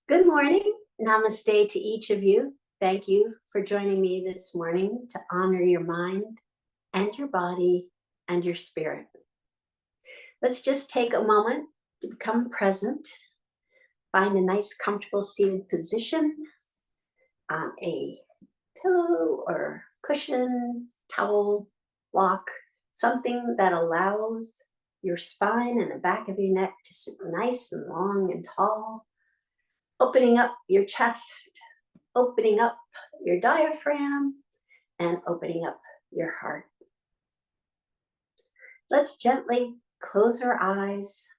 Good morning. Namaste to each of you. Thank you for joining me this morning to honor your mind and your body and your spirit. Let's just take a moment to become present. Find a nice, comfortable seated position on a pillow or cushion, towel, block, something that allows your spine and the back of your neck to sit nice and long and tall, opening up your chest, opening up your diaphragm, and opening up your heart. Let's gently close our eyes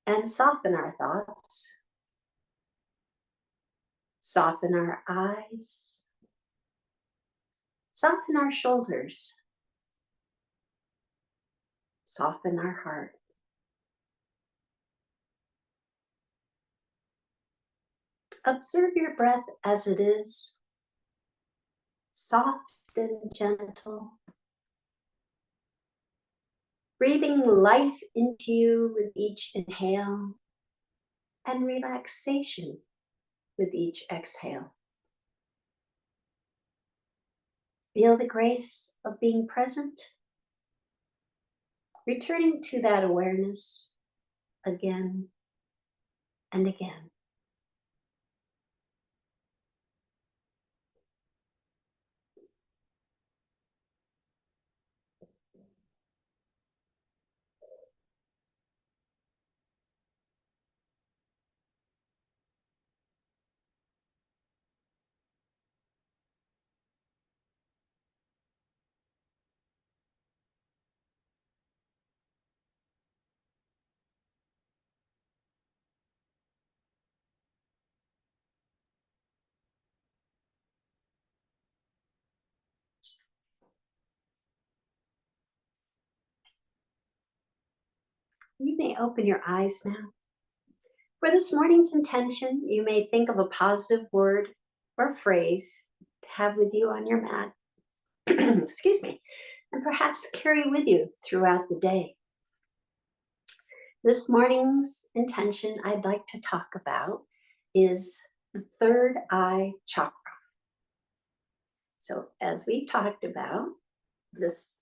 and soften our thoughts. Soften our eyes. Soften our shoulders. Soften our heart. Observe your breath as it is, soft and gentle. Breathing life into you with each inhale and relaxation with each exhale. Feel the grace of being present, returning to that awareness again and again. You may open your eyes now. For this morning's intention, you may think of a positive word or phrase to have with you on your mat, excuse me, and perhaps carry with you throughout the day. This morning's intention I'd like to talk about is the third eye chakra. So as we've talked about, this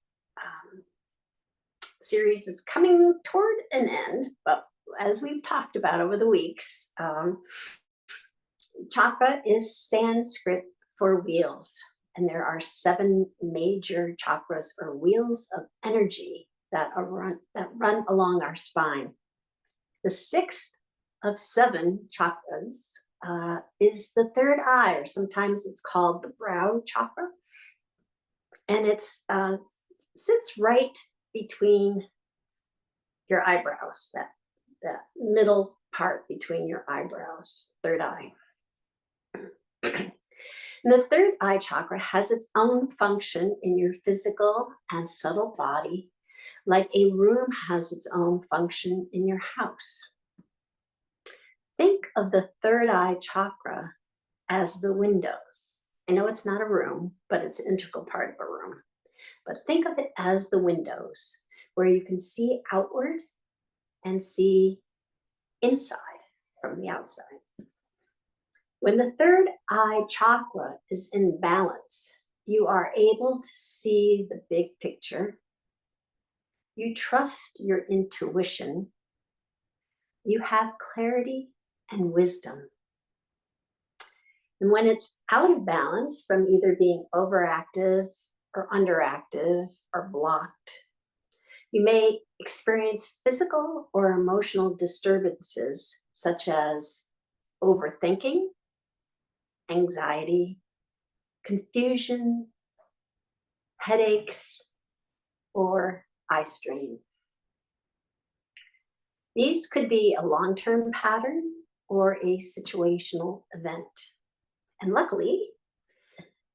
series is coming toward an end, but as we've talked about over the weeks, chakra is Sanskrit for wheels, and there are 7 major chakras or wheels of energy that run along our spine. The 6th of 7 chakras is the third eye, or sometimes it's called the brow chakra, and it sits right between your eyebrows, that middle part between your eyebrows, third eye. And the third eye chakra has its own function in your physical and subtle body, like a room has its own function in your house. Think of the third eye chakra as the windows. I know it's not a room, but it's an integral part of a room. But think of it as the windows, where you can see outward and see inside from the outside. When the third eye chakra is in balance, you are able to see the big picture. You trust your intuition. You have clarity and wisdom. And when it's out of balance from either being overactive or underactive or blocked, you may experience physical or emotional disturbances such as overthinking, anxiety, confusion, headaches, or eye strain. These could be a long-term pattern or a situational event. And luckily,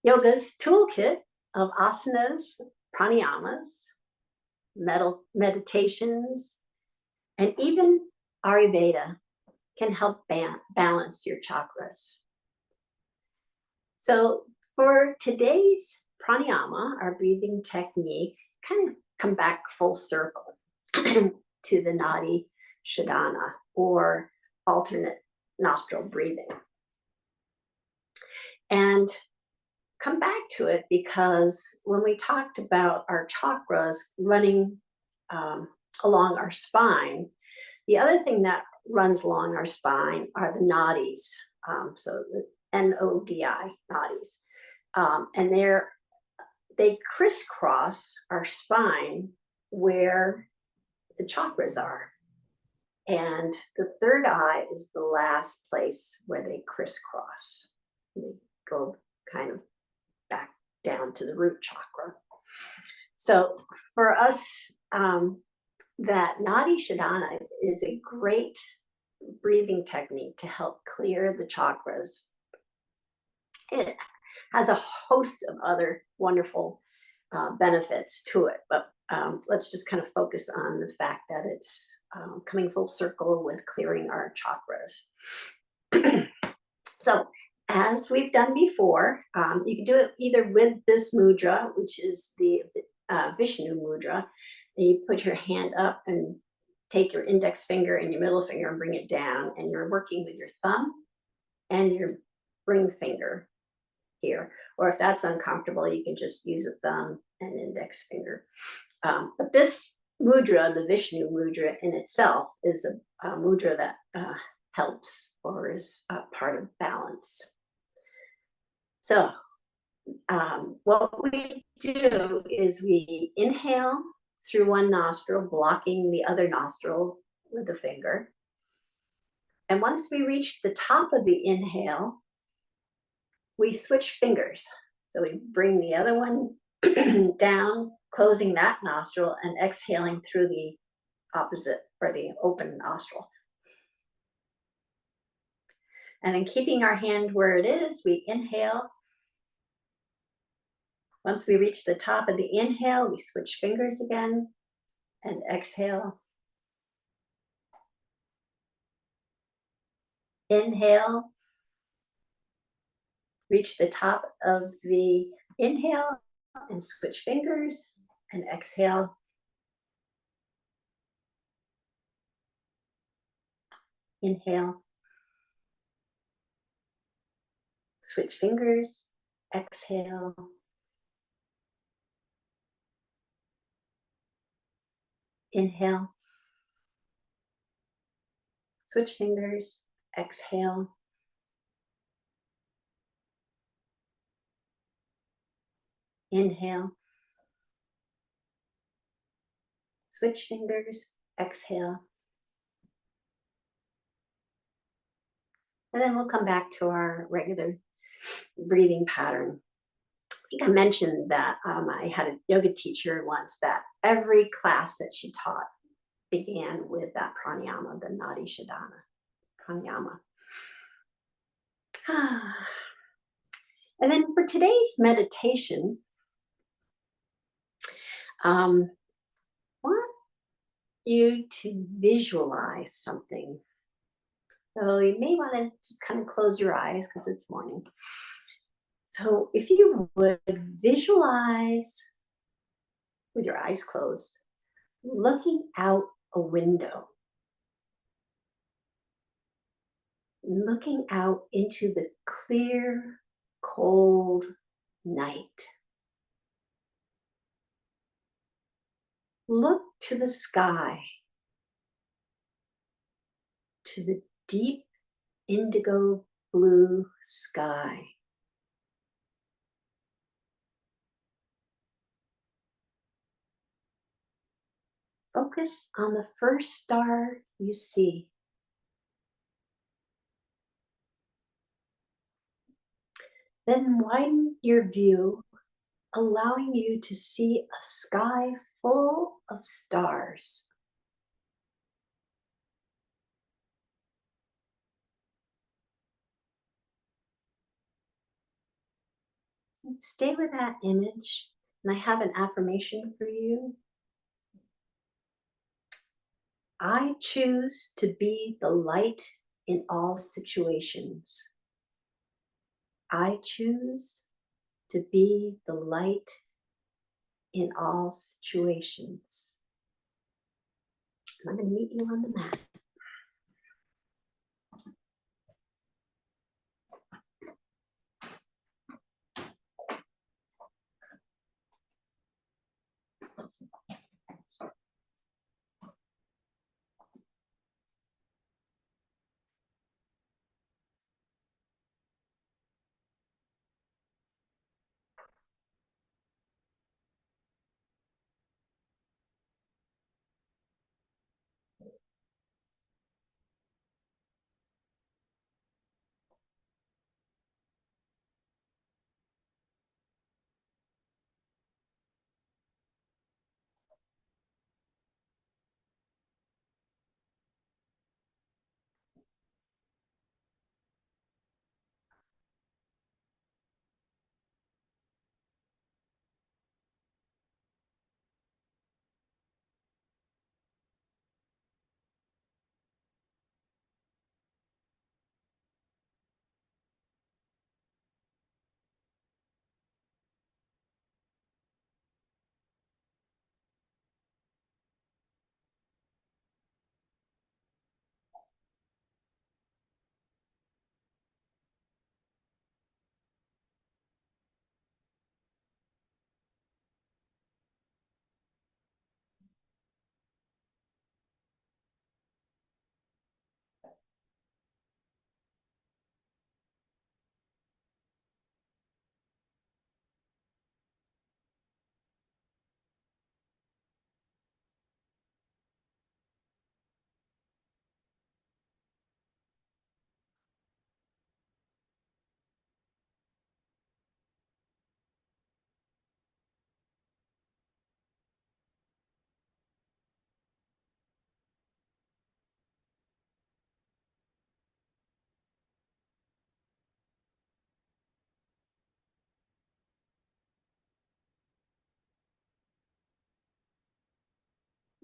yoga's toolkit of asanas, pranayamas, meditations, and even Ayurveda can help balance your chakras. So for today's pranayama, our breathing technique, kind of come back full circle to the Nodi Shodhana, or alternate nostril breathing. And come back to it, because when we talked about our chakras running along our spine, the other thing that runs along our spine are the Nodis. So the Nodi, Nodis. And they crisscross our spine where the chakras are. And the third eye is the last place where they crisscross. They go kind of back down to the root chakra. So for us, that Nodi Shodhana is a great breathing technique to help clear the chakras. It has a host of other wonderful benefits to it, but let's just kind of focus on the fact that it's coming full circle with clearing our chakras. So as we've done before, you can do it either with this mudra, which is the Vishnu mudra, and you put your hand up and take your index finger and your middle finger and bring it down, and you're working with your thumb and your ring finger here. Or if that's uncomfortable, you can just use a thumb and index finger. But this mudra, the Vishnu mudra in itself, is a mudra that helps or is part of balance. So what we do is we inhale through one nostril, blocking the other nostril with the finger. And once we reach the top of the inhale, we switch fingers. So we bring the other one down, closing that nostril and exhaling through the opposite or the open nostril. And then keeping our hand where it is, we inhale. Once we reach the top of the inhale, we switch fingers again and exhale. Inhale. Reach the top of the inhale and switch fingers and exhale. Inhale. Switch fingers, exhale. Inhale. Switch fingers, exhale. Inhale. Switch fingers, exhale. And then we'll come back to our regular breathing pattern. I think I mentioned that I had a yoga teacher once that every class that she taught began with that pranayama, the Nodi Shodhana pranayama. And then for today's meditation, I want you to visualize something. So you may want to just kind of close your eyes because it's morning. So if you would visualize with your eyes closed, looking out a window, looking out into the clear, cold night. Look to the sky, to the deep indigo blue sky. Focus on the first star you see. Then widen your view, allowing you to see a sky full of stars. Stay with that image, and I have an affirmation for you. I choose to be the light in all situations. I choose to be the light in all situations. I'm going to meet you on the mat.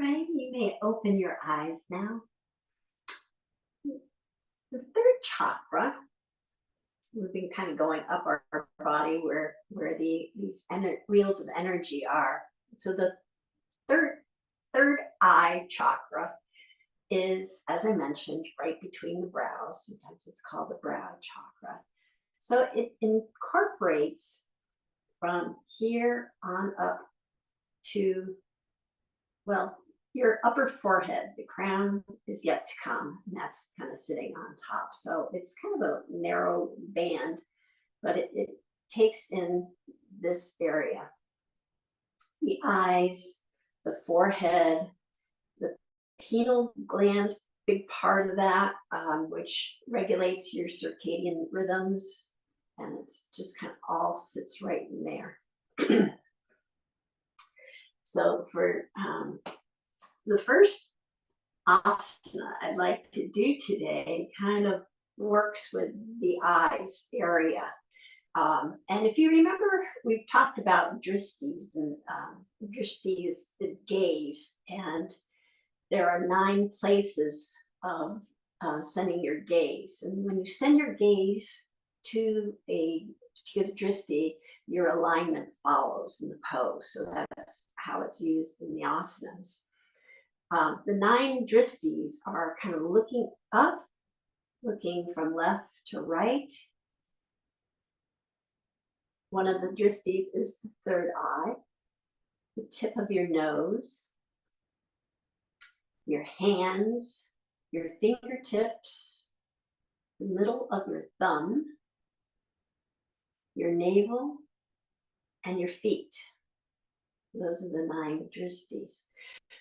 right? You may open your eyes now. The third chakra, we've been kind of going up our body where these wheels of energy are. So the third eye chakra is, as I mentioned, right between the brows. Sometimes it's called the brow chakra. So it incorporates from here on up to, well, your upper forehead. The crown is yet to come, and that's kind of sitting on top. So it's kind of a narrow band, but it takes in this area. The eyes, the forehead, the pineal glands, big part of that, which regulates your circadian rhythms. And it's just kind of all sits right in there. So for the first asana I'd like to do today kind of works with the eyes area. And if you remember, we've talked about dristis, and dristi is gaze, and there are 9 places of sending your gaze. And when you send your gaze to a dristi, your alignment follows in the pose. So that's how it's used in the asanas. The 9 dristis are kind of looking up, looking from left to right. One of the dristis is the third eye, the tip of your nose, your hands, your fingertips, the middle of your thumb, your navel, and your feet. Those are the 9 dristis.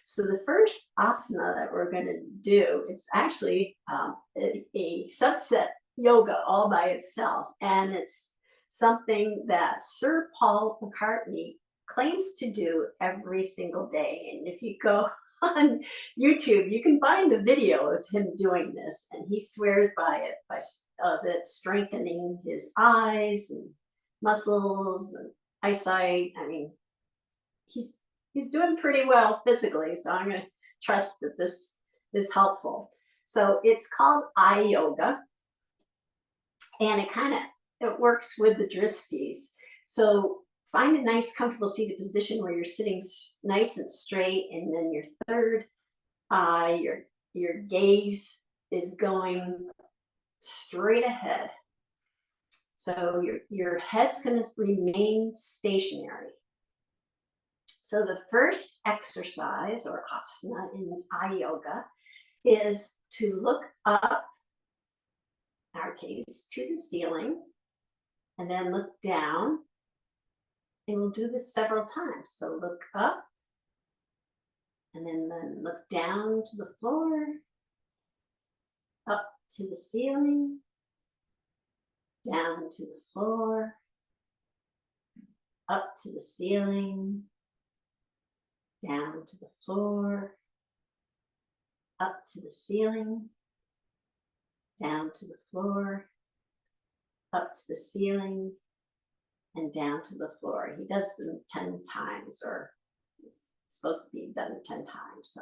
So the first asana that we're going to do, it's actually a subset yoga all by itself. And it's something that Sir Paul McCartney claims to do every single day. And if you go on YouTube, you can find a video of him doing this. And he swears by it, by it strengthening his eyes and muscles and eyesight. I mean, he's doing pretty well physically, so I'm going to trust that this is helpful. So it's called eye yoga, and it works with the dristis. So find a nice, comfortable seated position where you're sitting nice and straight, and then your third eye, your gaze is going straight ahead. So your head's going to remain stationary. So the first exercise or asana in eye yoga is to look up, in our case, to the ceiling, and then look down. And we'll do this several times. So look up, and then look down to the floor, up to the ceiling, down to the floor, up to the ceiling, down to the floor, up to the ceiling, down to the floor, up to the ceiling, and down to the floor. He does them 10 times, or it's supposed to be done 10 times. So.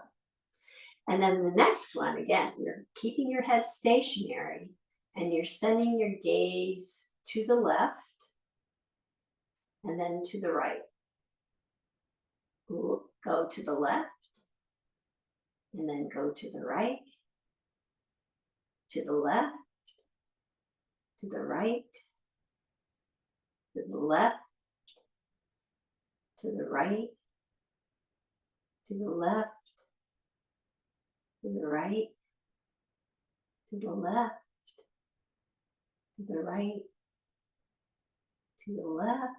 And then the next one, again, you're keeping your head stationary, and you're sending your gaze to the left, and then to the right. Go to the left, and then go to the right, to the left, to the right, to the left, to the right, to the left, to the right, to the left, to the right, to the left,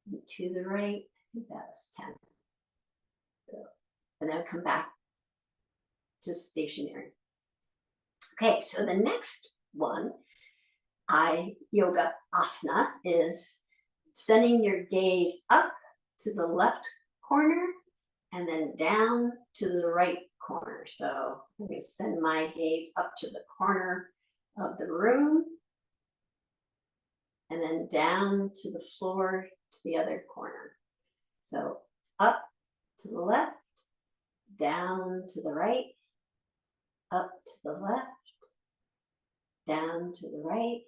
and to the right. I think that's 10. And then come back to stationary. Okay, so the next one, eye yoga asana, is sending your gaze up to the left corner and then down to the right corner. So I'm going to send my gaze up to the corner of the room and then down to the floor to the other corner. So up to the left down to the right, up to the left, down to the right,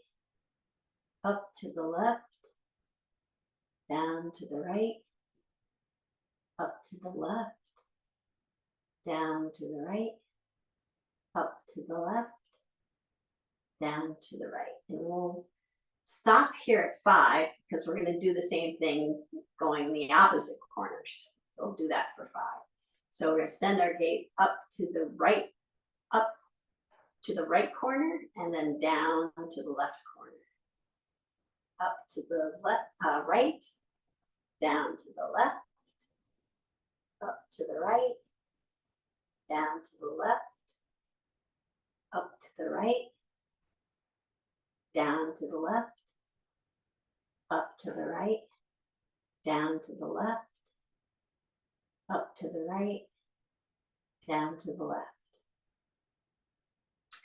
up to the left, down to the right, up to the left, down to the right, up to the left, down to the right. And we'll stop here at 5 because we're going to do the same thing going the opposite corners. So we'll do that for 5. So we're going to send our gaze up to the right corner, and then down to the left corner. Up to the left, right, down to the left, up to the right, down to the left, up to the right, down to the left, up to the right, down to the left, up to the right, down to the left.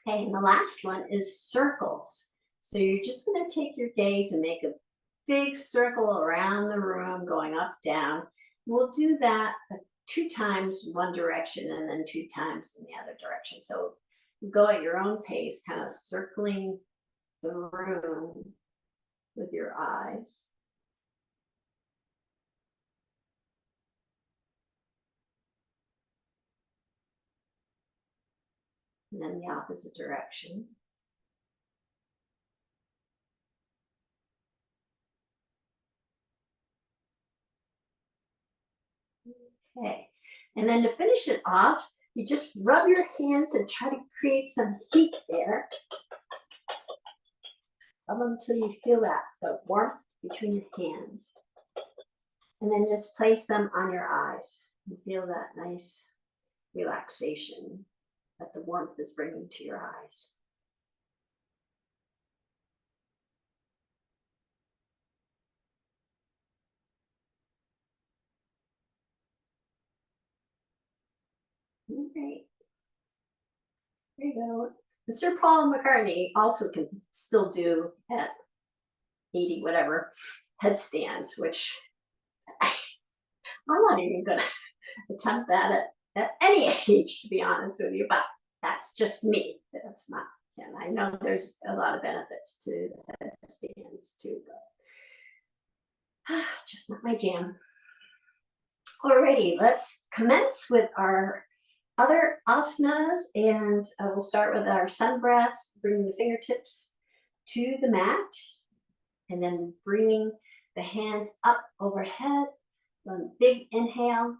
Okay, and the last one is circles. So you're just going to take your gaze and make a big circle around the room going up, down. We'll do that 2 times one direction and then 2 times in the other direction. So go at your own pace, kind of circling the room with your eyes. And then the opposite direction. Okay, and then to finish it off, you just rub your hands and try to create some heat there. Rub until you feel that, the warmth between your hands. And then just place them on your eyes and feel that nice relaxation that the warmth is bringing to your eyes. Great. There you go. And Sir Paul McCartney also can still do at 80 whatever headstands, which I'm not even going to attempt that at any age, to be honest with you, but that's just me. That's not, and I know there's a lot of benefits to headstands too, but just not my jam. Alrighty, let's commence with our other asanas, and we'll start with our sun breaths, bringing the fingertips to the mat, and then bringing the hands up overhead. One big inhale,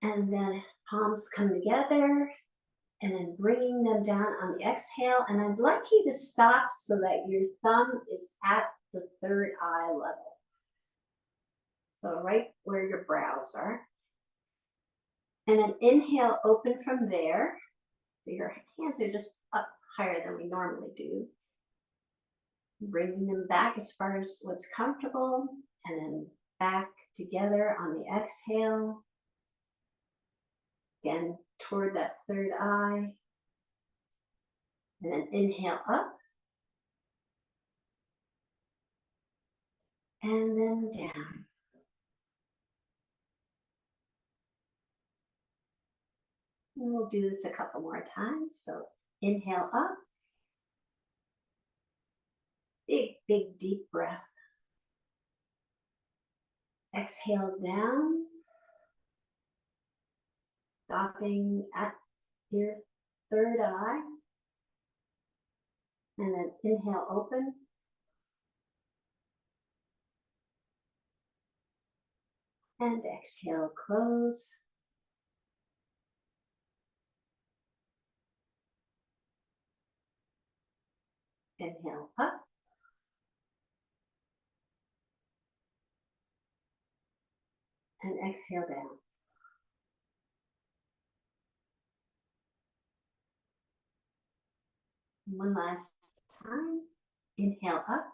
and then palms come together, and then bringing them down on the exhale. And I'd like you to stop so that your thumb is at the third eye level. So right where your brows are. And then inhale, open from there. So your hands are just up higher than we normally do. Bringing them back as far as what's comfortable, and then back together on the exhale. Again, toward that third eye. And then inhale up. And then down. And we'll do this a couple more times. So inhale up. Big, big, deep breath. Exhale down. Stopping at your third eye. And then inhale, open. And exhale, close. Inhale up. And exhale down. One last time. Inhale up.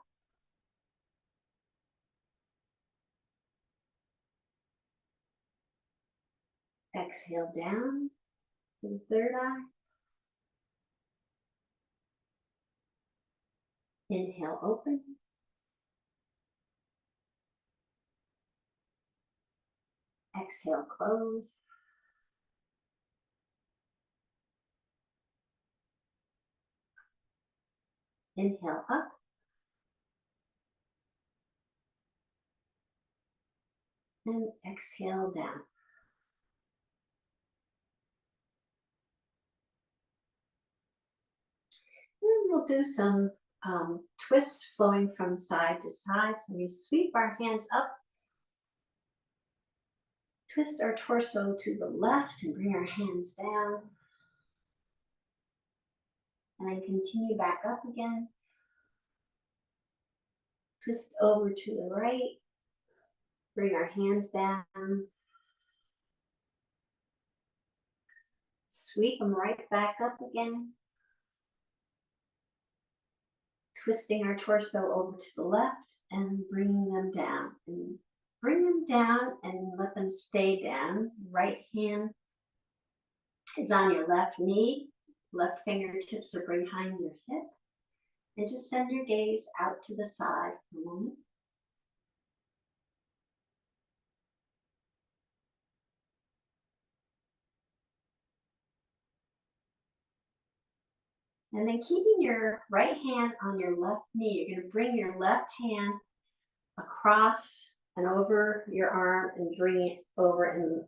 Exhale down to the third eye. Inhale, open. Exhale, close. Inhale up. And exhale down. And we'll do some twists flowing from side to side. So we sweep our hands up, twist our torso to the left and bring our hands down. And then continue back up again. Twist over to the right. Bring our hands down. Sweep them right back up again. Twisting our torso over to the left and bringing them down. And bring them down and let them stay down. Right hand is on your left knee. Left fingertips are behind your hip. And just send your gaze out to the side for a moment. And then keeping your right hand on your left knee, you're going to bring your left hand across and over your arm and bring it over and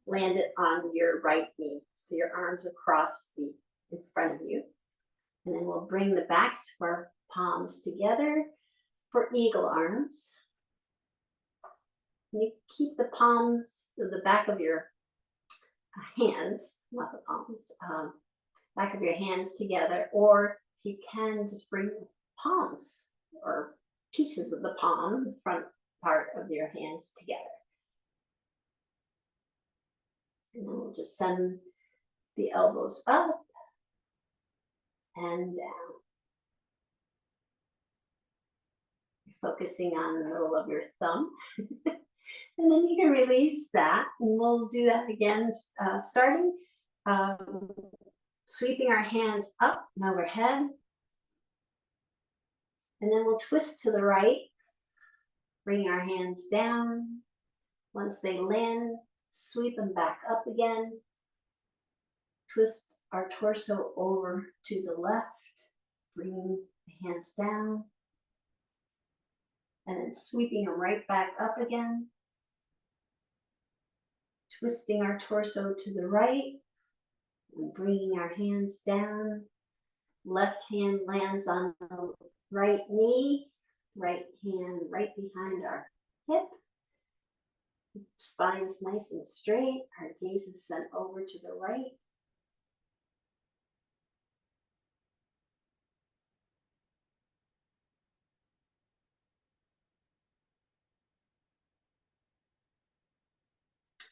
land it on your right knee. So your arms are crossed in front of you. And then we'll bring the backs of our palms together for eagle arms. And you keep the palms, the back of your hands, not the palms, back of your hands together, or if you can, just bring the palms or pieces of the palm, the front part of your hands together. And then we'll just send the elbows up and down. You're focusing on the middle of your thumb. And then you can release that, and we'll do that again, starting sweeping our hands up and overhead. And then we'll twist to the right, bring our hands down. Once they land, sweep them back up again. Twist our torso over to the left, bring the hands down. And then sweeping them right back up again. Twisting our torso to the right and bringing our hands down. Left hand lands on the right knee, right hand right behind our hip. Spine is nice and straight. Our gaze is sent over to the right.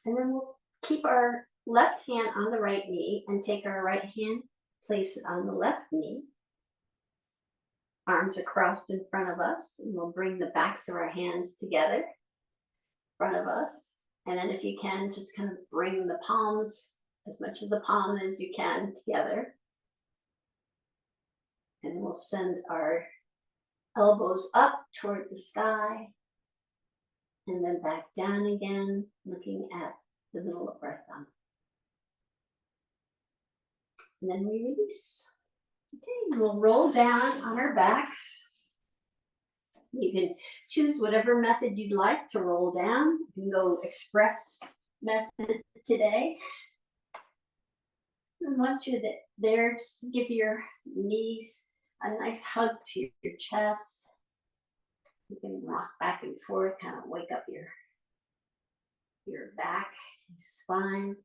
And then we'll keep our left hand on the right knee and take our right hand, place it on the left knee. Arms are crossed in front of us, and we'll bring the backs of our hands together in front of us. And then if you can, just kind of bring the palms, as much of the palm as you can, together. And we'll send our elbows up toward the sky. And then back down again, looking at the middle of our thumb. And then we release. Okay, we'll roll down on our backs. You can choose whatever method you'd like to roll down. You can go express method today. And once you're there, just give your knees a nice hug to your chest. You can rock back and forth, kind of wake up your back, your spine.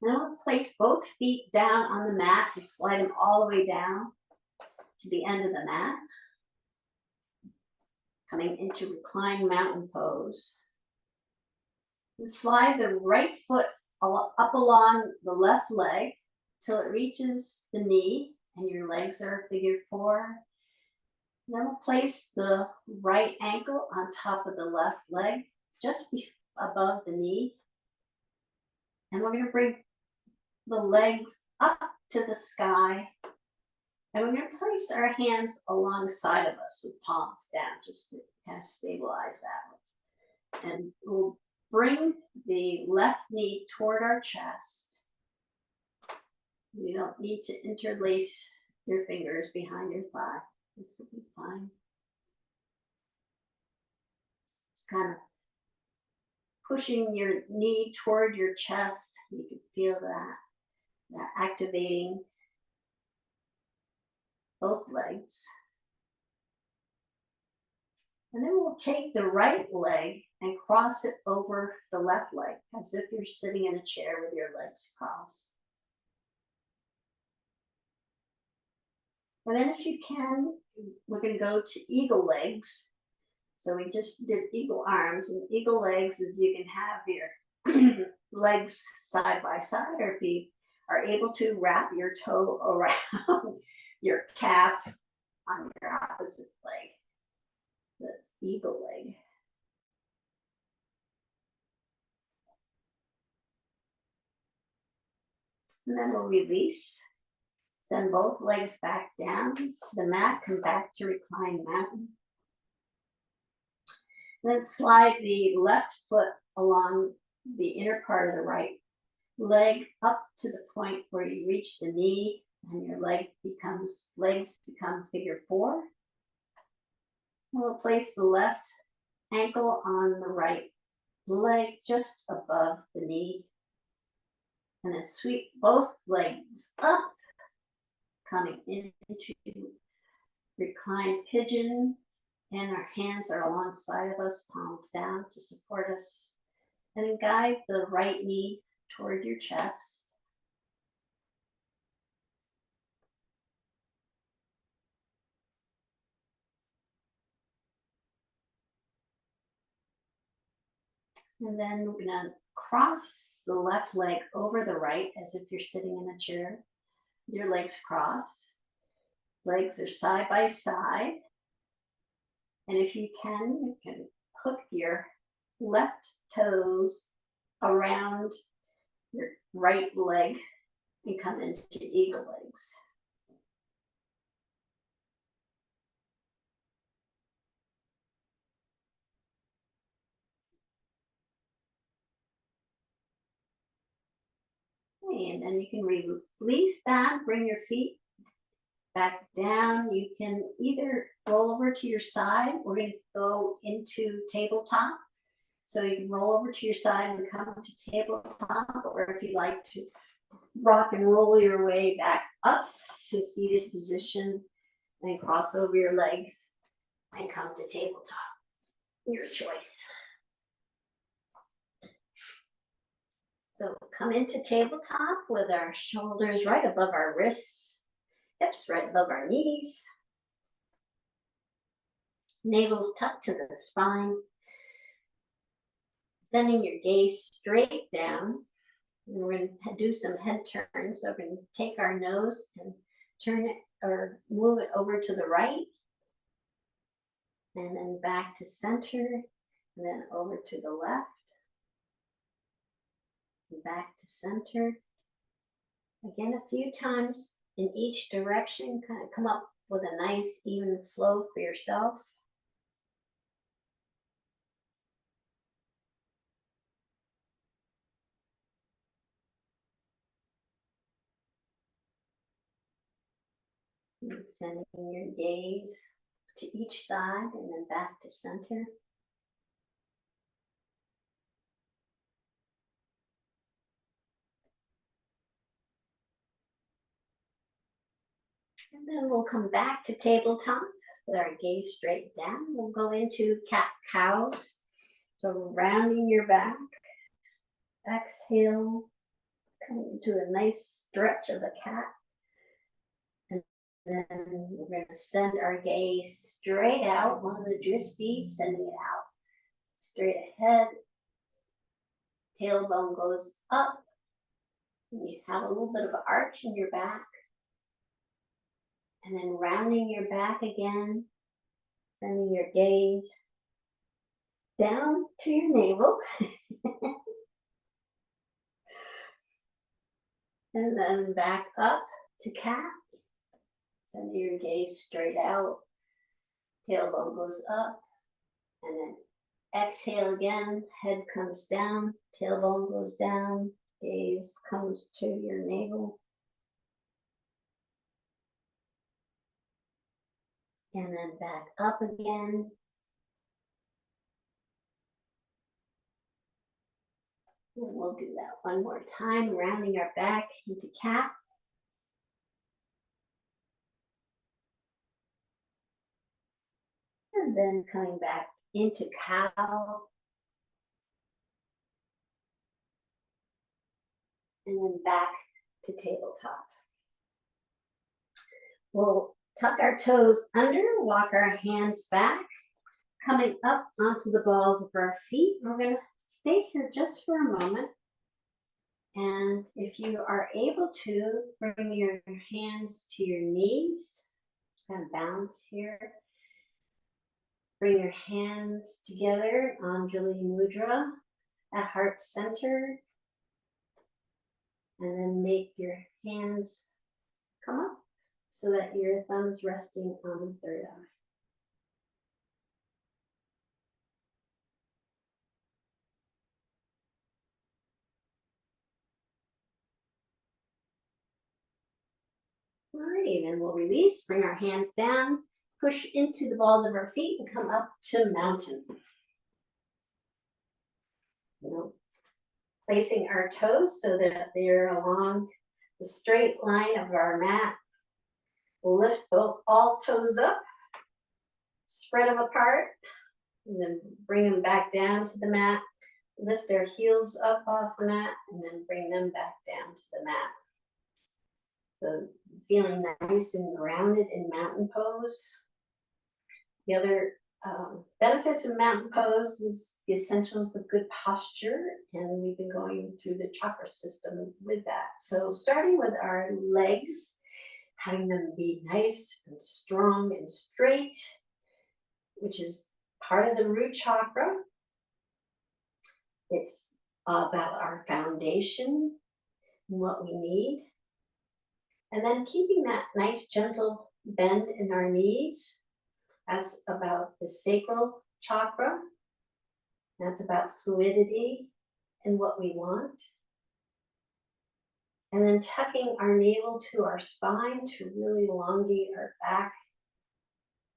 Now we'll place both feet down on the mat and slide them all the way down to the end of the mat. Coming into reclined mountain pose. And slide the right foot up along the left leg till it reaches the knee and your legs are figure four. Then we'll place the right ankle on top of the left leg, just above the knee. And we're going to bring the legs up to the sky. And we're going to place our hands alongside of us with palms down, just to kind of stabilize that. And we'll bring the left knee toward our chest. You don't need to interlace your fingers behind your thigh. This will be fine. Just kind of pushing your knee toward your chest. You can feel that activating both legs. And then we'll take the right leg and cross it over the left leg, as if you're sitting in a chair with your legs crossed. And then if you can, we're going to go to eagle legs. So we just did eagle arms, and eagle legs is you can have your legs side by side, or if you are able to, wrap your toe around your calf on your opposite leg. That's eagle leg. And then we'll release. Send both legs back down to the mat. Come back to reclined mountain. Then slide the left foot along the inner part of the right leg up to the point where you reach the knee, and your legs become figure four. And we'll place the left ankle on the right leg just above the knee. And then sweep both legs up, coming into reclined pigeon. And our hands are alongside of us, palms down to support us. And then guide the right knee toward your chest. And then we're going to cross the left leg over the right as if you're sitting in a chair. Your legs cross. Legs are side by side. And if you can hook your left toes around your right leg and come into eagle legs. Okay, and then you can release that, bring your feet back down. You can either roll over to your side. We're going to go into tabletop. So you can roll over to your side and come to tabletop, or if you like to rock and roll your way back up to a seated position and cross over your legs and come to tabletop. Your choice. So come into tabletop with our shoulders right above our wrists, hips right above our knees, navel's tucked to the spine, sending your gaze straight down. And we're going to do some head turns. So we're going to take our nose and turn it or move it over to the right, and then back to center, and then over to the left, and back to center. Again, a few times in each direction, kind of come up with a nice even flow for yourself. And sending your gaze to each side and then back to center. And then we'll come back to tabletop with our gaze straight down. We'll go into cat-cows. So rounding your back, exhale, come into a nice stretch of the cat. And then we're going to send our gaze straight out, one of the dristies, sending it out. Straight ahead, tailbone goes up. And you have a little bit of an arch in your back. And then rounding your back again, sending your gaze down to your navel. And then back up to cat. Send your gaze straight out. Tailbone goes up. And then Exhale again, head comes down, tailbone goes down, gaze comes to your navel. And then back up again. And we'll do that one more time, rounding our back into cat. And then coming back into cow. And then back to tabletop. We'll tuck our toes under, walk our hands back, coming up onto the balls of our feet. We're going to stay here just for a moment. And if you are able to, bring your hands to your knees. Just kind of balance here. Bring your hands together, Anjali Mudra, at heart center. And then make your hands come up so that your thumb's resting on the third eye. Alrighty, then we'll release, bring our hands down, push into the balls of our feet and come up to mountain. Placing our toes so that they're along the straight line of our mat. We'll lift all toes up, spread them apart, and then bring them back down to the mat. Lift our heels up off the mat and then bring them back down to the mat. So feeling nice and grounded in mountain pose. The other benefits of mountain pose is the essentials of good posture, and we've been going through the chakra system with that. So starting with our legs, having them be nice and strong and straight, which is part of the root chakra. It's about our foundation and what we need. And then keeping that nice gentle bend in our knees. That's about the sacral chakra. That's about fluidity and what we want. And then tucking our navel to our spine to really elongate our back.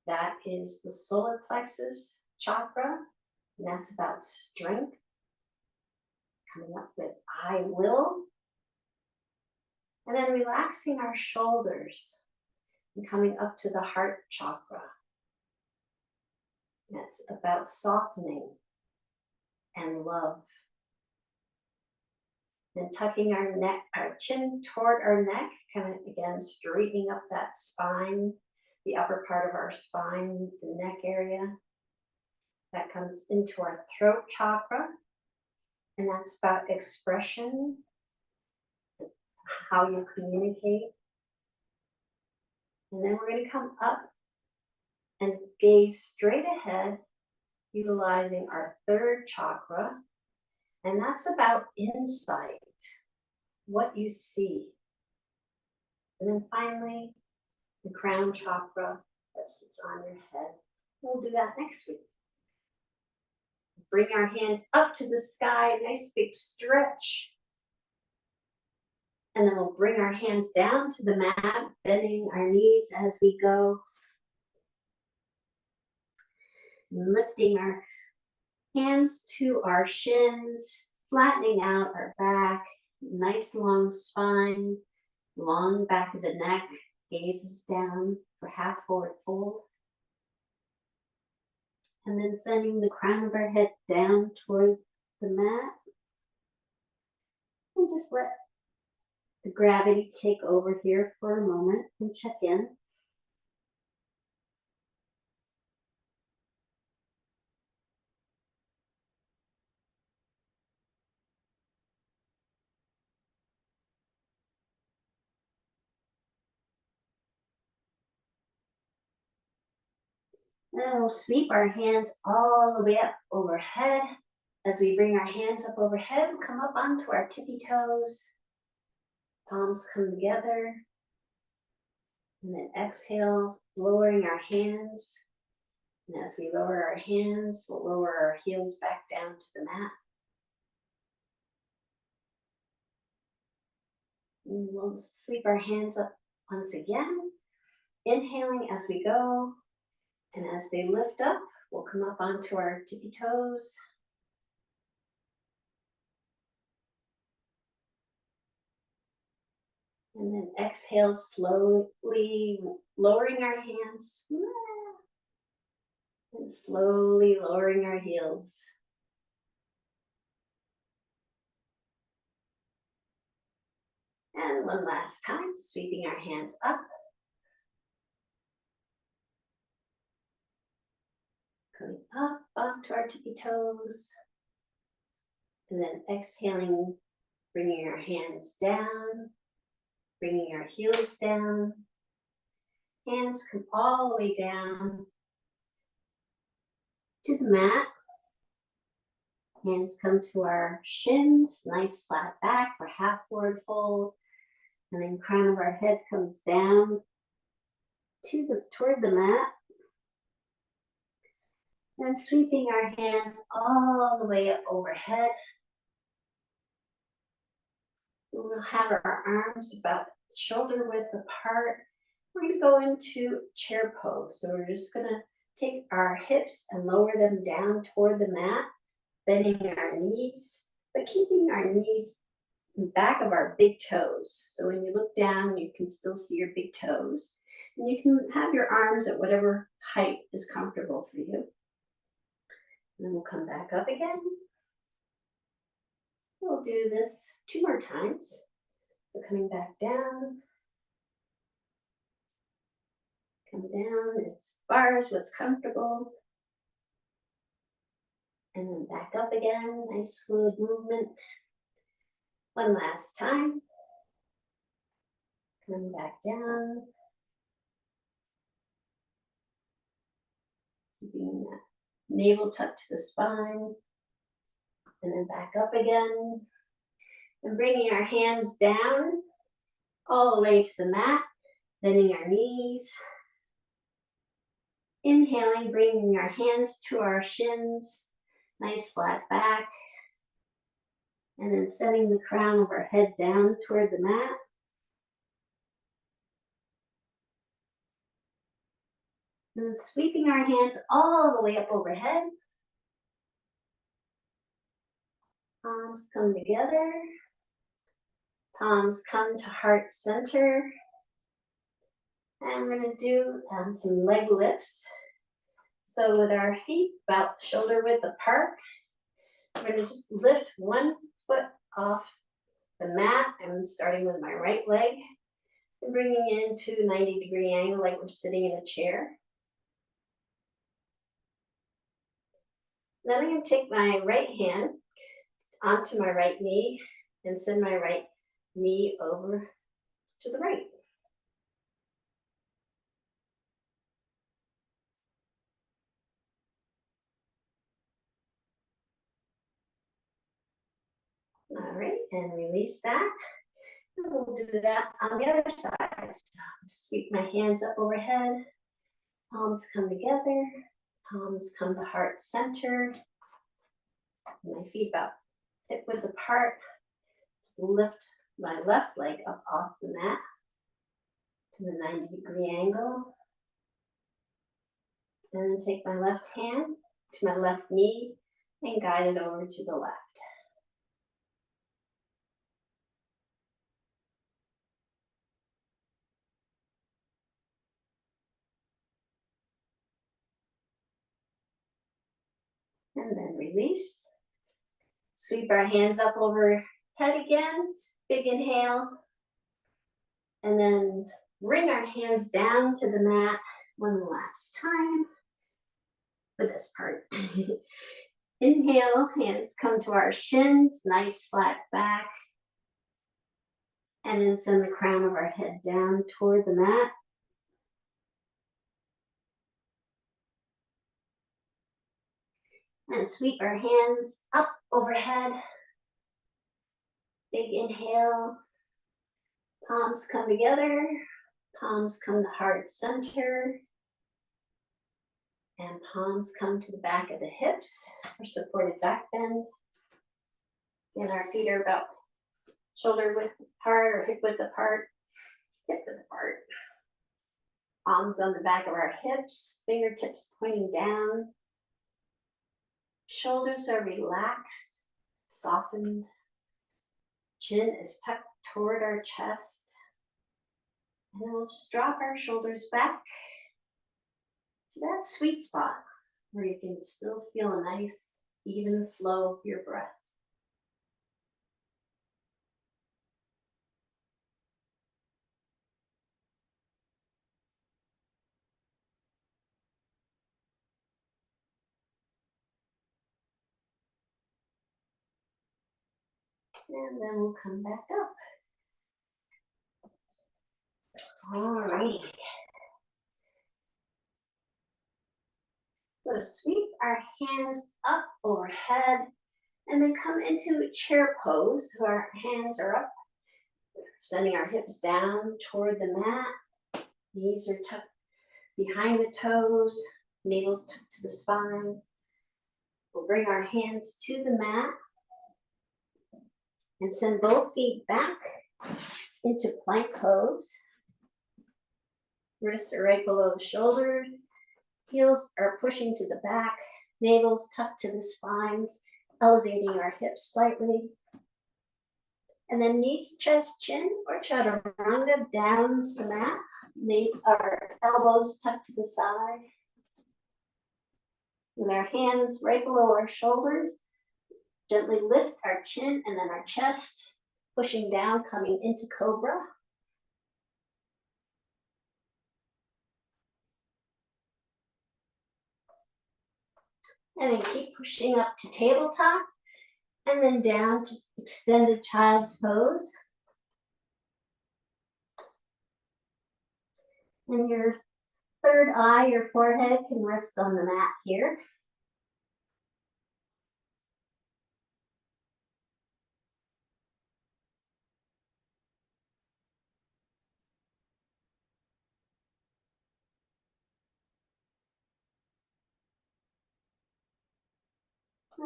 That is the solar plexus chakra. And that's about strength. Coming up with I will. And then relaxing our shoulders and coming up to the heart chakra. That's about softening and love. And tucking our neck, our chin toward our neck, kind of again straightening up that spine, the upper part of our spine, the neck area. That comes into our throat chakra. And that's about expression, how you communicate. And then we're going to come up and gaze straight ahead, utilizing our third chakra. And that's about insight, what you see. And then finally, the crown chakra that sits on your head. We'll do that next week. Bring our hands up to the sky, nice big stretch. And then we'll bring our hands down to the mat, bending our knees as we go. Lifting our hands to our shins, flattening out our back, nice long spine, long back of the neck, gazes down for half forward fold. And then sending the crown of our head down toward the mat. And just let the gravity take over here for a moment and check in. Then we'll sweep our hands all the way up overhead. As we bring our hands up overhead, we'll come up onto our tippy toes. Palms come together. And then exhale, lowering our hands And as we lower our hands, we'll lower our heels back down to the mat. And we'll sweep our hands up once again, inhaling as we go. And as they lift up, we'll come up onto our tippy toes. And then exhale, slowly lowering our hands. And slowly lowering our heels. And one last time, sweeping our hands up. Coming up onto our tippy toes. And then exhaling, bringing our hands down, bringing our heels down. Hands come all the way down to the mat. Hands come to our shins, nice flat back for half forward fold. And then crown of our head comes down toward the mat. And sweeping our hands all the way up overhead. We'll have our arms about shoulder width apart. We're going to go into chair pose. So we're just going to take our hips and lower them down toward the mat, bending our knees, but keeping our knees in back of our big toes. So when you look down, you can still see your big toes. And you can have your arms at whatever height is comfortable for you. And then we'll come back up again. We'll do this 2 more times. So coming back down. Come down as far as what's comfortable. And then back up again, nice fluid movement. One last time. Coming back down. Keeping that navel tucked to the spine. And then back up again. And bringing our hands down all the way to the mat. Bending our knees. Inhaling, bringing our hands to our shins. Nice flat back. And then sending the crown of our head down toward the mat. And then sweeping our hands all the way up overhead. Palms come together. Palms come to heart center. And we're going to do some leg lifts. So with our feet about shoulder width apart, we're going to just lift one foot off the mat. I'm starting with my right leg and bringing it into a 90-degree angle like we're sitting in a chair. Then I'm going to take my right hand onto my right knee and send my right knee over to the right. All right, and release that. And we'll do that on the other side. So sweep my hands up overhead. Palms come together. Palms come to heart center. My feet about hip width apart. Lift my left leg up off the mat to the 90-degree angle. And then take my left hand to my left knee and guide it over to the left. And then release. Sweep our hands up overhead again. Big inhale. And then bring our hands down to the mat one last time for this part. Inhale, hands come to our shins, nice flat back. And then send the crown of our head down toward the mat. And sweep our hands up overhead. Big inhale. Palms come together. Palms come to heart center. And palms come to the back of the hips for supported back bend. And our feet are about shoulder width apart or hip width apart, hip width apart. Palms on the back of our hips, fingertips pointing down. Shoulders are relaxed, softened. Chin is tucked toward our chest. And then we'll just drop our shoulders back to that sweet spot where you can still feel a nice, even flow of your breath. And then we'll come back up. Alrighty. So sweep our hands up overhead and then come into chair pose. So our hands are up, sending our hips down toward the mat. Knees are tucked behind the toes, navel's tucked to the spine. We'll bring our hands to the mat and send both feet back into plank pose. Wrists are right below the shoulders. Heels are pushing to the back. Navel's tucked to the spine, elevating our hips slightly. And then knees, chest, chin, or chaturanga down to the mat. Our elbows tucked to the side. With our hands right below our shoulders, gently lift our chin and then our chest, pushing down, coming into cobra. And then keep pushing up to tabletop and then down to extended child's pose. And your third eye, your forehead can rest on the mat here.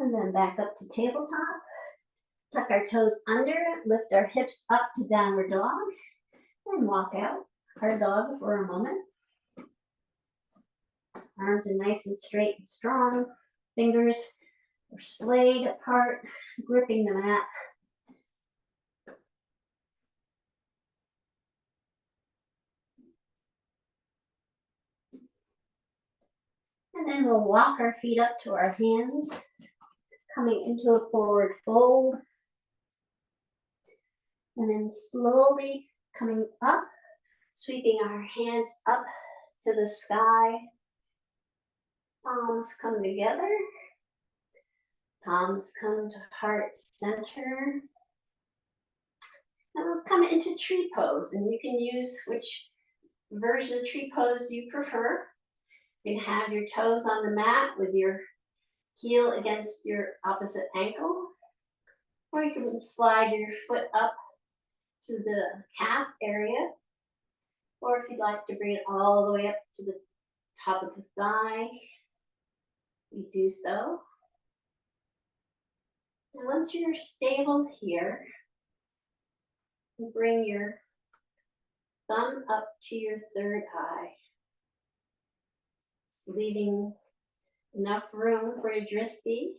And then back up to tabletop. Tuck our toes under, lift our hips up to downward dog, and walk out our dog for a moment. Arms are nice and straight and strong. Fingers are splayed apart, gripping the mat. And then we'll walk our feet up to our hands, coming into a forward fold. And then slowly coming up, sweeping our hands up to the sky. Palms come together. Palms come to heart center. And we'll come into tree pose, and you can use which version of tree pose you prefer. You can have your toes on the mat with your heel against your opposite ankle, or you can slide your foot up to the calf area, or if you'd like to bring it all the way up to the top of the thigh, you do so. And once you're stable here, you bring your thumb up to your third eye, leaving enough room for a drishti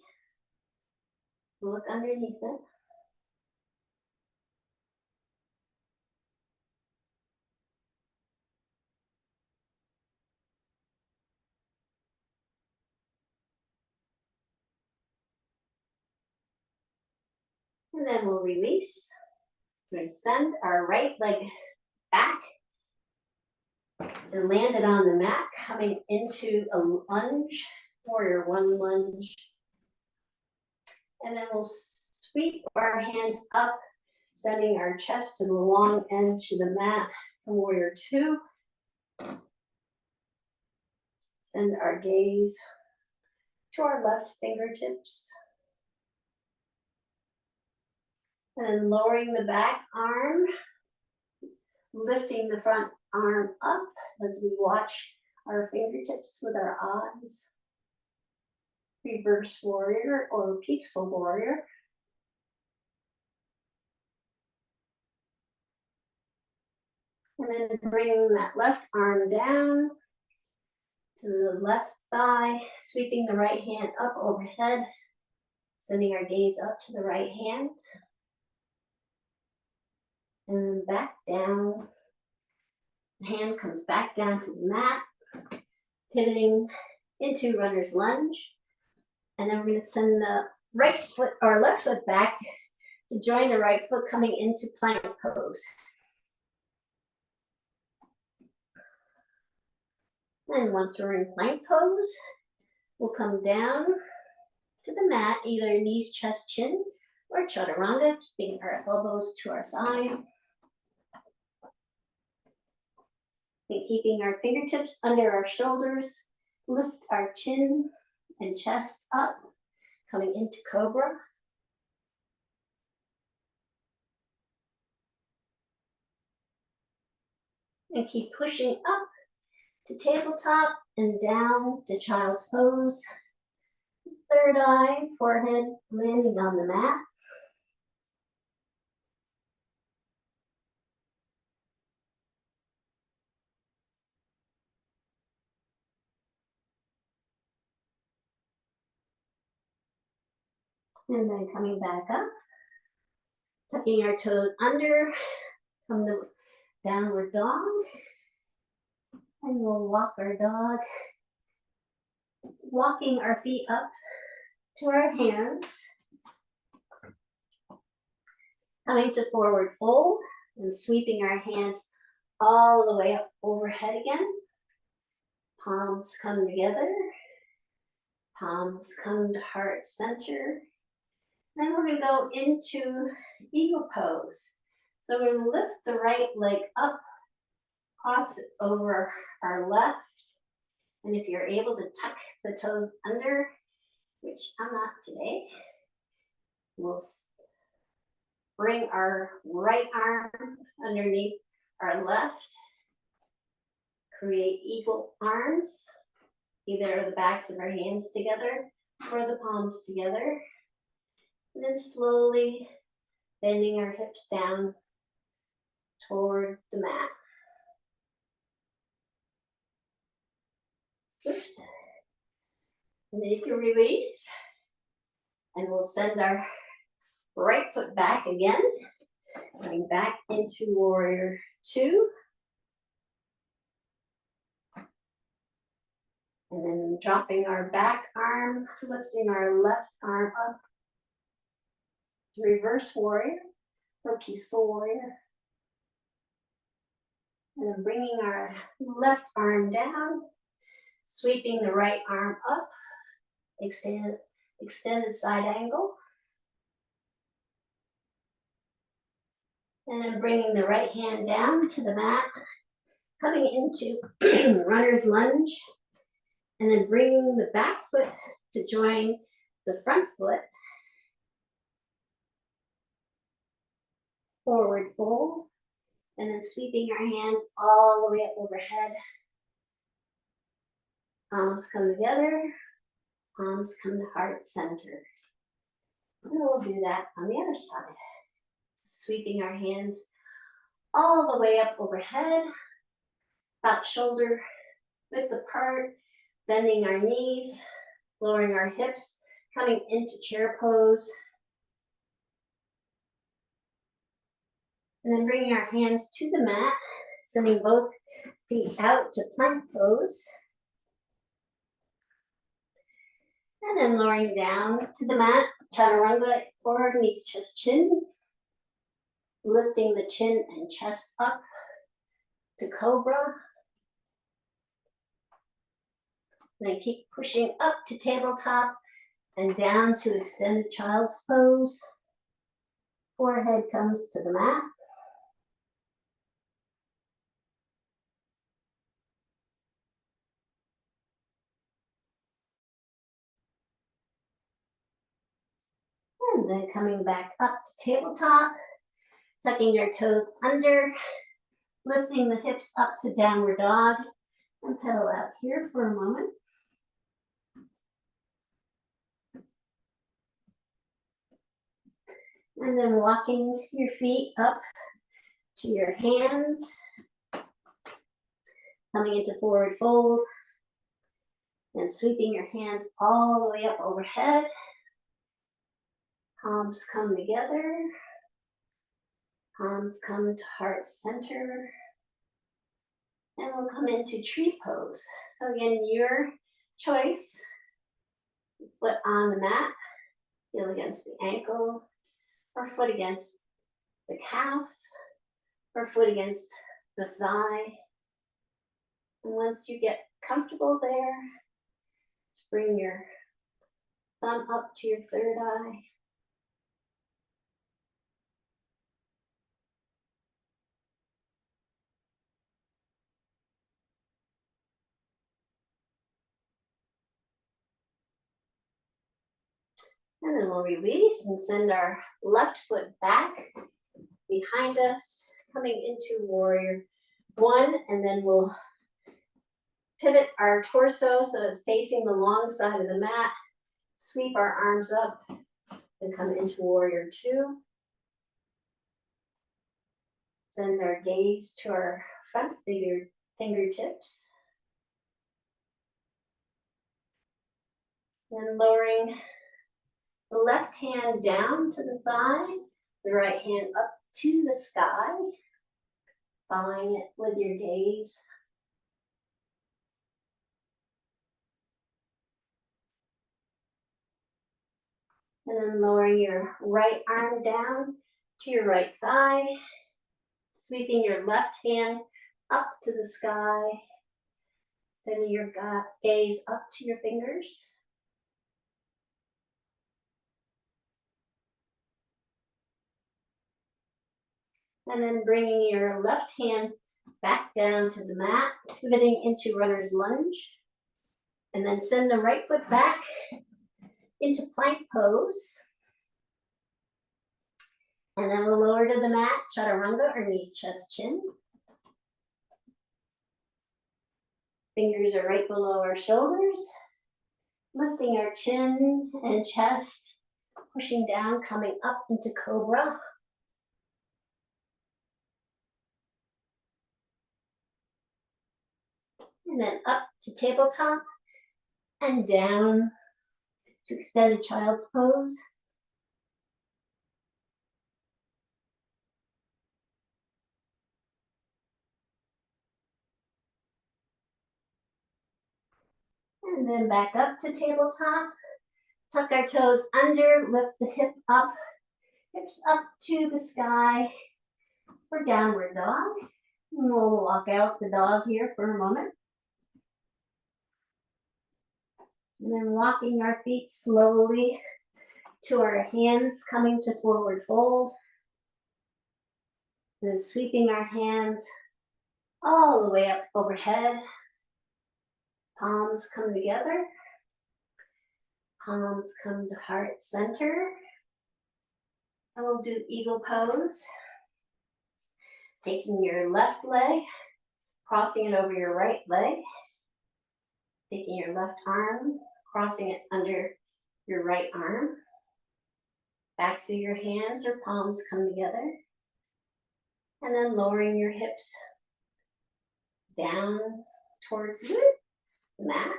to look underneath it. And then we'll release. We're going to send our right leg back and land it on the mat, coming into a lunge, warrior one lunge. And then we'll sweep our hands up, sending our chest to the long edge of the mat for warrior two. Send our gaze to our left fingertips. And lowering the back arm, lifting the front arm up as we watch our fingertips with our eyes. Reverse warrior or peaceful warrior. And then bring that left arm down to the left thigh, sweeping the right hand up overhead, sending our gaze up to the right hand. And then back down. The hand comes back down to the mat, pivoting into runner's lunge. And then we're going to send the right foot or left foot back to join the right foot, coming into plank pose. And once we're in plank pose, we'll come down to the mat, either knees, chest, chin, or chaturanga, keeping our elbows to our side. And keeping our fingertips under our shoulders, lift our chin and chest up, coming into cobra. And keep pushing up to tabletop and down to child's pose. Third eye, forehead landing on the mat. And then coming back up, tucking our toes under from the downward dog. And we'll walk our dog, walking our feet up to our hands. Coming to forward fold and sweeping our hands all the way up overhead again. Palms come together. Palms come to heart center. Then we're going to go into eagle pose. So we're going to lift the right leg up, cross it over our left. And if you're able to tuck the toes under, which I'm not today, we'll bring our right arm underneath our left. Create eagle arms, either the backs of our hands together or the palms together. And then slowly bending our hips down toward the mat. Oops. And then you can release, and we'll send our right foot back again, coming back into warrior two. And then dropping our back arm, lifting our left arm up to reverse warrior or peaceful warrior. And then bringing our left arm down, sweeping the right arm up, extended side angle. And then bringing the right hand down to the mat, coming into runner's lunge. And then bringing the back foot to join the front foot. Forward fold. And then sweeping our hands all the way up overhead. Palms come together. Palms come to heart center. And we'll do that on the other side. Sweeping our hands all the way up overhead. About shoulder width apart. Bending our knees, lowering our hips, coming into chair pose. And then bringing our hands to the mat, sending both feet out to plank pose. And then lowering down to the mat, chaturanga or knees, chest, chin. Lifting the chin and chest up to cobra. Then keep pushing up to tabletop and down to extended child's pose. Forehead comes to the mat. And then coming back up to tabletop, tucking your toes under, lifting the hips up to downward dog, And pedal out here for a moment. And then walking your feet up to your hands, coming into forward fold, and sweeping your hands all the way up overhead. Palms come together, palms come to heart center, and we'll come into tree pose. So again, your choice. Foot on the mat, heel against the ankle, or foot against the calf, or foot against the thigh. And once you get comfortable there, just bring your thumb up to your third eye. And then we'll release and send our left foot back behind us, coming into warrior one, and then we'll pivot our torso so it's facing the long side of the mat, sweep our arms up, and come into warrior two. Send our gaze to our front fingertips. Then lowering the left hand down to the thigh, the right hand up to the sky, following it with your gaze. And then lowering your right arm down to your right thigh, sweeping your left hand up to the sky, sending your gaze up to your fingers. And then bringing your left hand back down to the mat, pivoting into runner's lunge. And then send the right foot back into plank pose. And then we'll lower to the mat, chaturanga, or knees, chest, chin. Fingers are right below our shoulders. Lifting our chin and chest, pushing down, coming up into cobra. And then up to tabletop and down to extended child's pose. And then back up to tabletop. Tuck our toes under, lift the hip up, hips up to the sky for downward dog. And we'll walk out the dog here for a moment. And then walking our feet slowly to our hands, coming to forward fold. And then sweeping our hands all the way up overhead. Palms come together. Palms come to heart center. And we'll do eagle pose. Taking your left leg, crossing it over your right leg. Taking your left arm, crossing it under your right arm. Backs of your hands or palms come together. And then lowering your hips down toward the mat.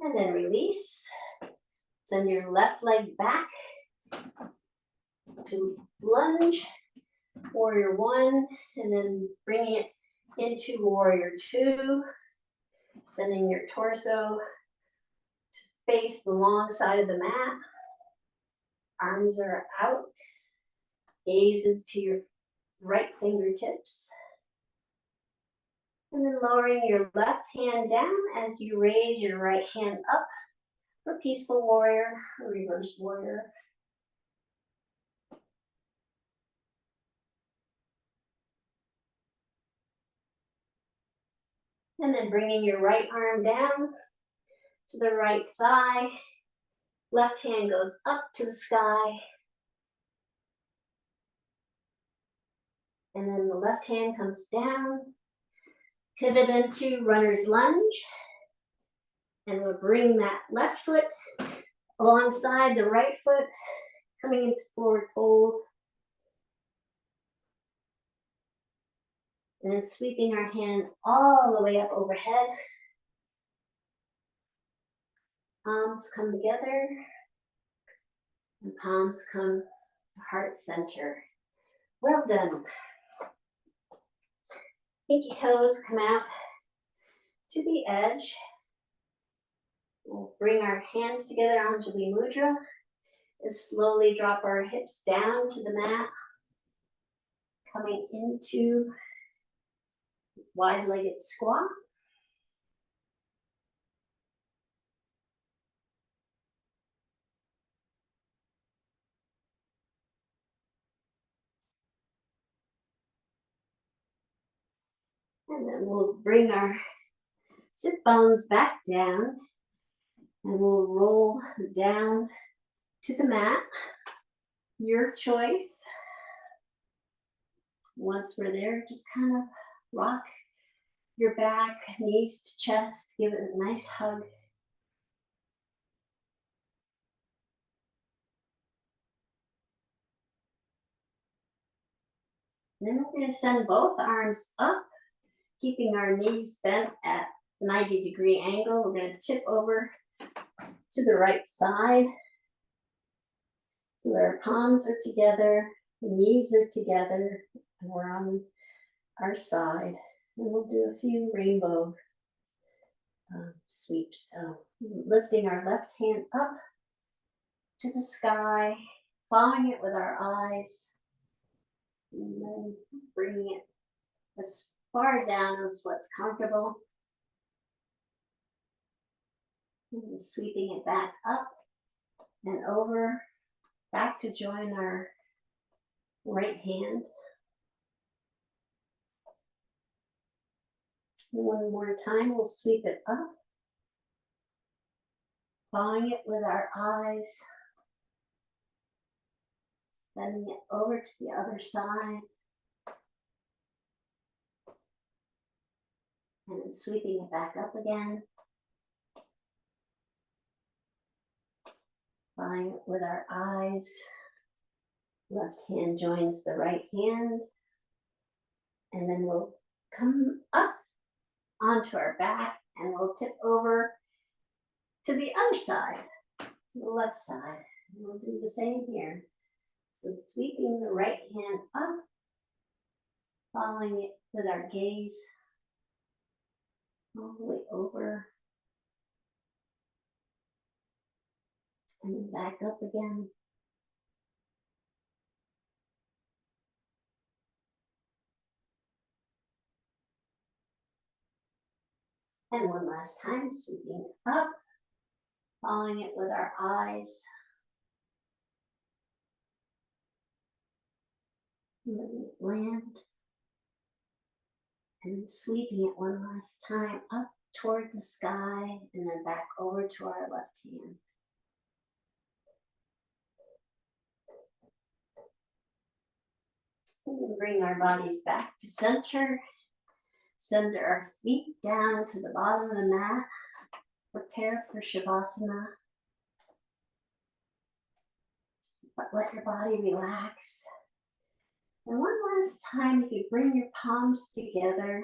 And then release. Send your left leg back to lunge, warrior one, and then bringing it into warrior two, sending your torso to face the long side of the mat. Arms are out, gaze is to your right fingertips. And then lowering your left hand down as you raise your right hand up for peaceful warrior, or reverse warrior. And then bringing your right arm down to the right thigh. Left hand goes up to the sky. And then the left hand comes down. Pivot into runner's lunge. And we'll bring that left foot alongside the right foot, coming into forward fold. And then sweeping our hands all the way up overhead. Palms come together. And palms come to heart center. Well done. Pinky toes come out to the edge. We'll bring our hands together, Anjali Mudra, and slowly drop our hips down to the mat, coming into wide-legged squat. And then we'll bring our sit bones back down, and we'll roll down to the mat. Your choice. Once we're there, just kind of rock your back, knees to chest, give it a nice hug. Then we're going to send both arms up, keeping our knees bent at 90-degree angle. We're going to tip over to the right side. So our palms are together, the knees are together, and we're on our side. And we'll do a few rainbow sweeps. So lifting our left hand up to the sky, following it with our eyes, and then bringing it as far down as what's comfortable. And sweeping it back up and over, back to join our right hand. And one more time, we'll sweep it up, following it with our eyes, sending it over to the other side, and then sweeping it back up again, following it with our eyes. Left hand joins the right hand, and then we'll come up onto our back, and we'll tip over to the other side, to the left side. And we'll do the same here. So sweeping the right hand up, following it with our gaze all the way over, and then back up again. And one last time, sweeping it up, following it with our eyes. Letting it land. And sweeping it one last time up toward the sky, and then back over to our left hand. And then bring our bodies back to center. Send our feet down to the bottom of the mat. Prepare for Shavasana. But let your body relax. And one last time, you bring your palms together.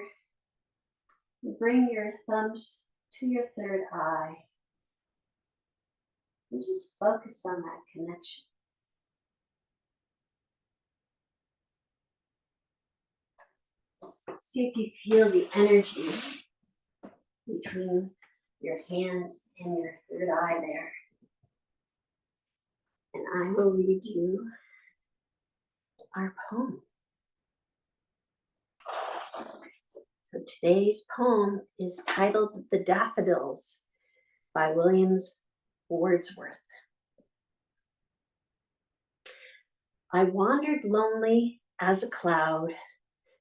Bring your thumbs to your third eye. And just focus on that connection. See if you feel the energy between your hands and your third eye there. And I will read you our poem. So today's poem is titled The Daffodils by Wordsworth. I wandered lonely as a cloud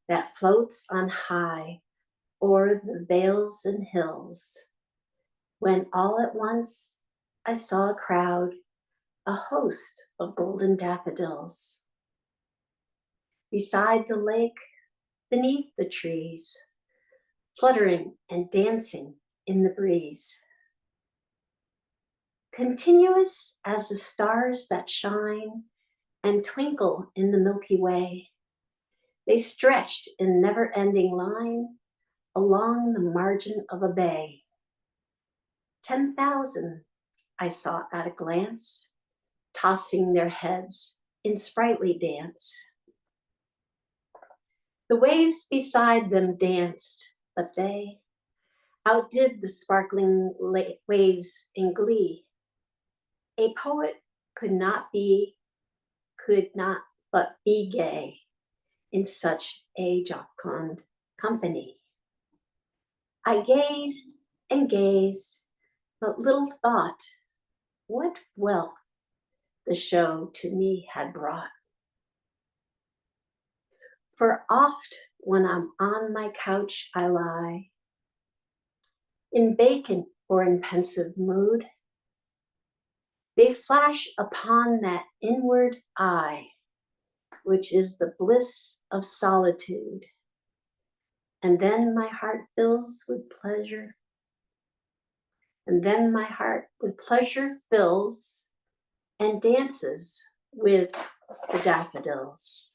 that floats on high o'er the vales and hills, when all at once I saw a crowd, a host of golden daffodils. Beside the lake, beneath the trees, fluttering and dancing in the breeze. Continuous as the stars that shine and twinkle in the Milky Way, they stretched in never-ending line along the margin of a bay. 10,000 I saw at a glance, tossing their heads in sprightly dance. The waves beside them danced, but they outdid the sparkling waves in glee. A poet could not but be gay in such a jocund company. I gazed and gazed, but little thought what wealth the show to me had brought. For oft when I'm on my couch I lie, in vacant or in pensive mood, they flash upon that inward eye, which is the bliss of solitude. And then my heart fills with pleasure. And then my heart with pleasure fills and dances with the daffodils.